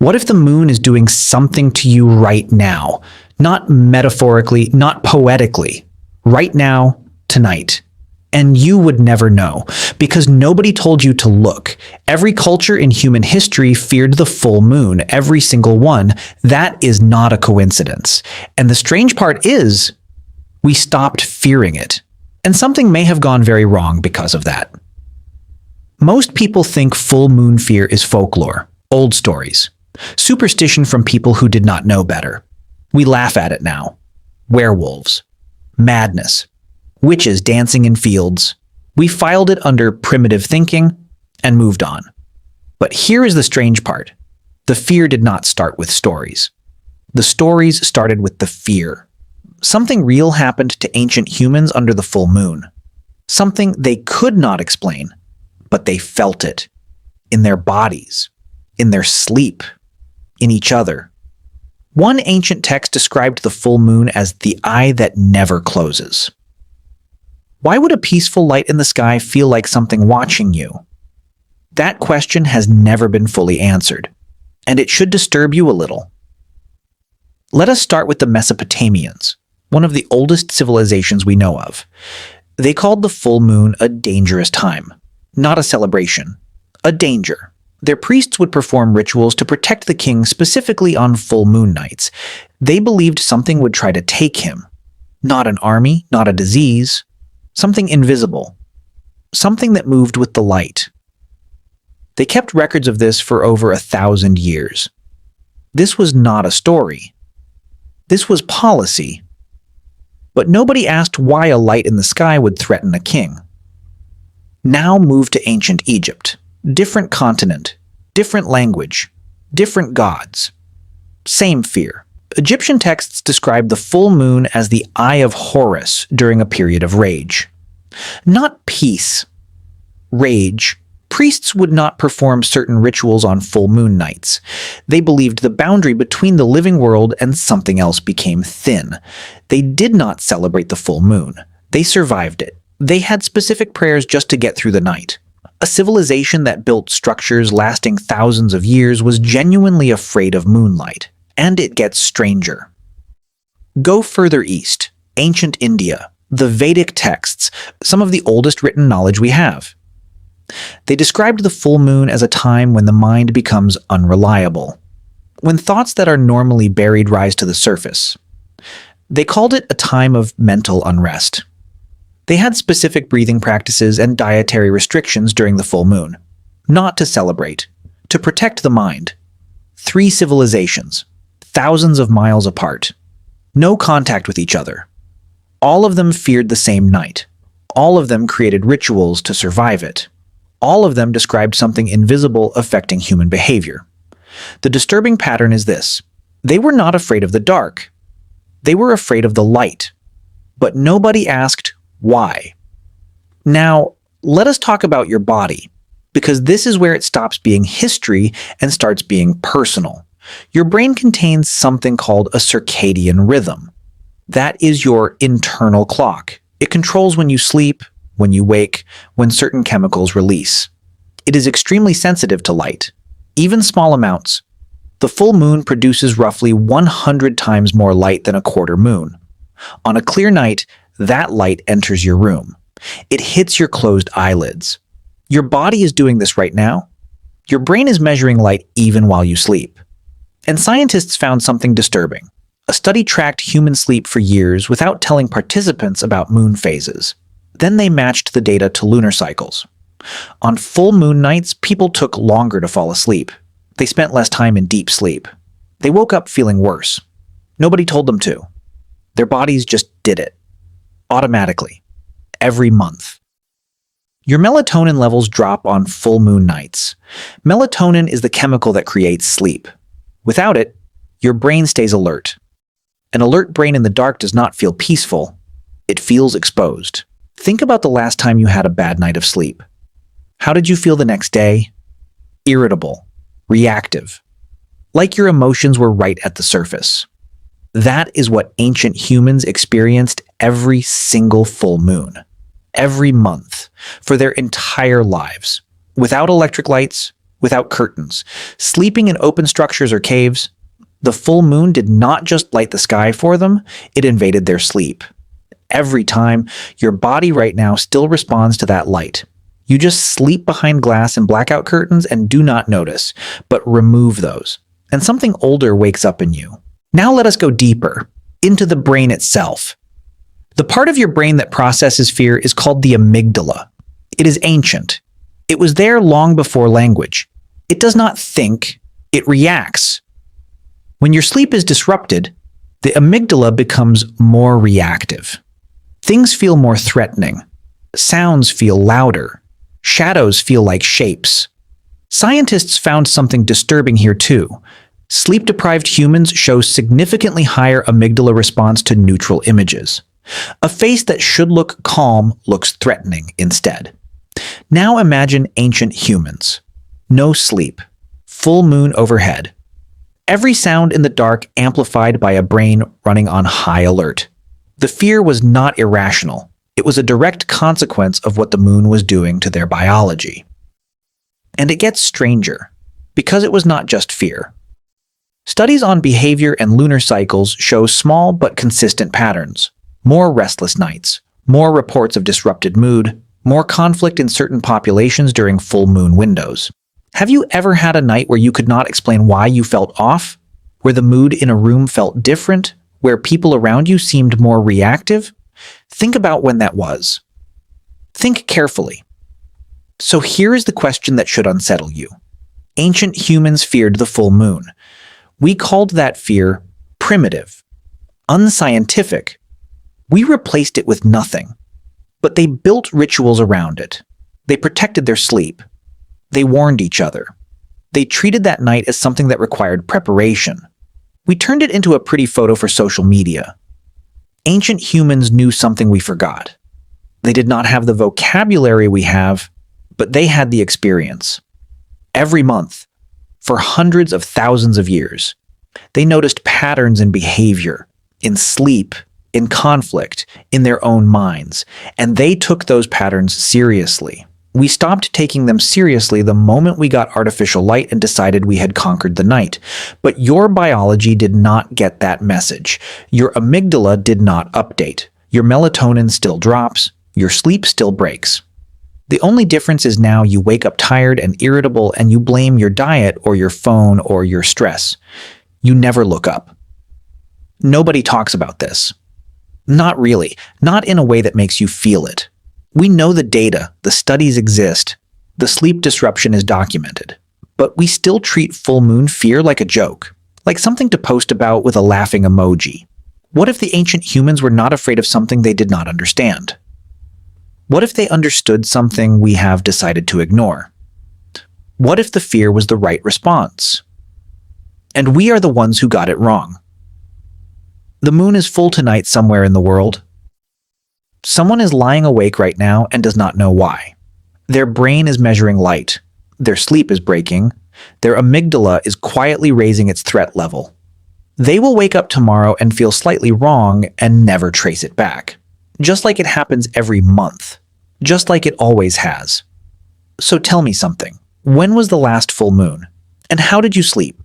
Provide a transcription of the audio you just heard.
What if the moon is doing something to you right now? Not metaphorically, not poetically. Right now, tonight. And you would never know, because nobody told you to look. Every culture in human history feared the full moon, every single one. That is not a coincidence. And the strange part is, we stopped fearing it. And something may have gone very wrong because of that. Most people think full moon fear is folklore, old stories, superstition from people who did not know better. We laugh at it now. Werewolves, madness, witches dancing in fields. We filed it under primitive thinking and moved on. But here is the strange part. The fear did not start with stories. The stories started with the fear. Something real happened to ancient humans under the full moon. Something they could not explain, but they felt it. In their bodies, in their sleep, in each other. One ancient text described the full moon as the eye that never closes. Why would a peaceful light in the sky feel like something watching you? That question has never been fully answered, and it should disturb you a little. Let us start with the Mesopotamians, one of the oldest civilizations we know of. They called the full moon a dangerous time, not a celebration, a danger. Their priests would perform rituals to protect the king specifically on full moon nights. They believed something would try to take him. Not an army, not a disease, something invisible, something that moved with the light. They kept records of this for over 1,000 years. This was not a story. This was policy. But nobody asked why a light in the sky would threaten a king. Now move to ancient Egypt. Different continent, different language, different gods. Same fear. Egyptian texts describe the full moon as the eye of Horus during a period of rage. Not peace. Rage. Priests would not perform certain rituals on full moon nights. They believed the boundary between the living world and something else became thin. They did not celebrate the full moon. They survived it. They had specific prayers just to get through the night. A civilization that built structures lasting thousands of years was genuinely afraid of moonlight. And it gets stranger. Go further east, ancient India, the Vedic texts, some of the oldest written knowledge we have. They described the full moon as a time when the mind becomes unreliable, when thoughts that are normally buried rise to the surface. They called it a time of mental unrest. They had specific breathing practices and dietary restrictions during the full moon, not to celebrate, to protect the mind. 3 civilizations, thousands of miles apart, no contact with each other. All of them feared the same night. All of them created rituals to survive it. All of them described something invisible affecting human behavior. The disturbing pattern is this. They were not afraid of the dark. They were afraid of the light. But nobody asked why. Now, let us talk about your body, because this is where it stops being history and starts being personal. Your brain contains something called a circadian rhythm. That is your internal clock. It controls when you sleep, when you wake, when certain chemicals release. It is extremely sensitive to light, even small amounts. The full moon produces roughly 100 times more light than a quarter moon. On a clear night, that light enters your room. It hits your closed eyelids. Your body is doing this right now. Your brain is measuring light even while you sleep. And scientists found something disturbing. A study tracked human sleep for years without telling participants about moon phases. Then they matched the data to lunar cycles. On full moon nights, people took longer to fall asleep. They spent less time in deep sleep. They woke up feeling worse. Nobody told them to. Their bodies just did it. Automatically. Every month. Your melatonin levels drop on full moon nights. Melatonin is the chemical that creates sleep. Without it, your brain stays alert. An alert brain in the dark does not feel peaceful. It feels exposed. Think about the last time you had a bad night of sleep. How did you feel the next day? Irritable. Reactive. Like your emotions were right at the surface. That is what ancient humans experienced every single full moon. Every month. For their entire lives. Without electric lights, without curtains, sleeping in open structures or caves. The full moon did not just light the sky for them, it invaded their sleep. Every time, your body right now still responds to that light. You just sleep behind glass and blackout curtains and do not notice, but remove those. And something older wakes up in you. Now let us go deeper, into the brain itself. The part of your brain that processes fear is called the amygdala. It is ancient. It was there long before language. It does not think, it reacts. When your sleep is disrupted, the amygdala becomes more reactive. Things feel more threatening. Sounds feel louder. Shadows feel like shapes. Scientists found something disturbing here too. Sleep-deprived humans show significantly higher amygdala response to neutral images. A face that should look calm looks threatening instead. Now imagine ancient humans. No sleep. Full moon overhead. Every sound in the dark amplified by a brain running on high alert. The fear was not irrational. It was a direct consequence of what the moon was doing to their biology. And it gets stranger, because it was not just fear. Studies on behavior and lunar cycles show small but consistent patterns. More restless nights, more reports of disrupted mood, more conflict in certain populations during full moon windows. Have you ever had a night where you could not explain why you felt off? Where the mood in a room felt different? Where people around you seemed more reactive? Think about when that was. Think carefully. So here is the question that should unsettle you. Ancient humans feared the full moon. We called that fear primitive, unscientific. We replaced it with nothing. But they built rituals around it. They protected their sleep. They warned each other. They treated that night as something that required preparation. We turned it into a pretty photo for social media. Ancient humans knew something we forgot. They did not have the vocabulary we have, but they had the experience. Every month, for hundreds of thousands of years, they noticed patterns in behavior, in sleep, in conflict, in their own minds, and they took those patterns seriously. We stopped taking them seriously the moment we got artificial light and decided we had conquered the night. But your biology did not get that message. Your amygdala did not update. Your melatonin still drops. Your sleep still breaks. The only difference is now you wake up tired and irritable and you blame your diet or your phone or your stress. You never look up. Nobody talks about this. Not really. Not in a way that makes you feel it. We know the data, the studies exist, the sleep disruption is documented, but we still treat full moon fear like a joke, like something to post about with a laughing emoji. What if the ancient humans were not afraid of something they did not understand? What if they understood something we have decided to ignore? What if the fear was the right response? And we are the ones who got it wrong. The moon is full tonight somewhere in the world. Someone is lying awake right now and does not know why. Their brain is measuring light. Their sleep is breaking. Their amygdala is quietly raising its threat level. They will wake up tomorrow and feel slightly wrong and never trace it back. Just like it happens every month. Just like it always has. So tell me something. When was the last full moon? And how did you sleep?